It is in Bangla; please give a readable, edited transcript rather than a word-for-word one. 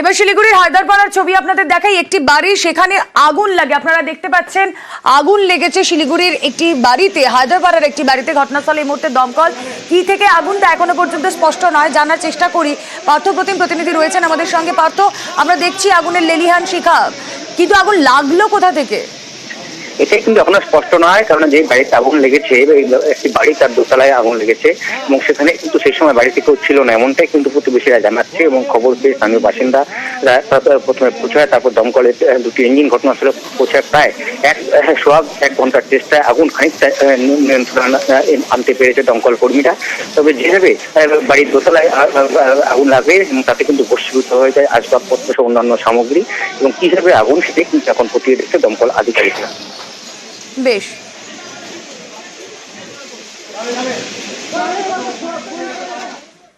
এবার শিলিগুড়ির হায়দারপাড়ার ছবি আপনাদের দেখাই। একটি বাড়ি, সেখানে আগুন লাগে। আপনারা দেখতে পাচ্ছেন আগুন লেগেছে শিলিগুড়ির একটি বাড়িতে, হায়দারপাড়ার একটি বাড়িতে। ঘটনাস্থলে এই মুহূর্তে দমকল। কি থেকে আগুনটা এখনো পর্যন্ত স্পষ্ট নয়, জানার চেষ্টা করি। পার্থ প্রতিম প্রতিনিধি রয়েছেন আমাদের সঙ্গে। পার্থ, আমরা দেখছি আগুনের লেলিহান শিখা, কিন্তু আগুন লাগলো কোথা থেকে? এটাই কিন্তু এখনো স্পষ্ট নয়, কারণ যে বাড়িতে আগুন লেগেছে, একটি বাড়ি, তার দোতলায় আগুন লেগেছে এবং সেখানে কিন্তু সেই সময় বাড়িতে কেউ ছিল না, এমনটাই কিন্তু প্রতিবেশীরা জানাচ্ছে। এবং খবর পেয়ে স্থানীয় বাসিন্দারা প্রথমে পৌঁছায়, তারপর দমকলের দুটি ইঞ্জিন ঘটনাস্থলে পৌঁছায়। প্রায় এক ঘন্টার চেষ্টায় আগুন খানিকটা নিয়ন্ত্রণ আনতে পেরেছে দমকল কর্মীরা। তবে যেভাবে বাড়ির দোতলায় আগুন লাগে এবং তাতে কিন্তু ভস্মীভূত হয়ে যায় আসবাবপত্র সহ অন্যান্য সামগ্রী, এবং কিভাবে আগুন সেটাই কিন্তু এখন খতিয়ে দেখছে দমকল আধিকারিকরা। বেশ।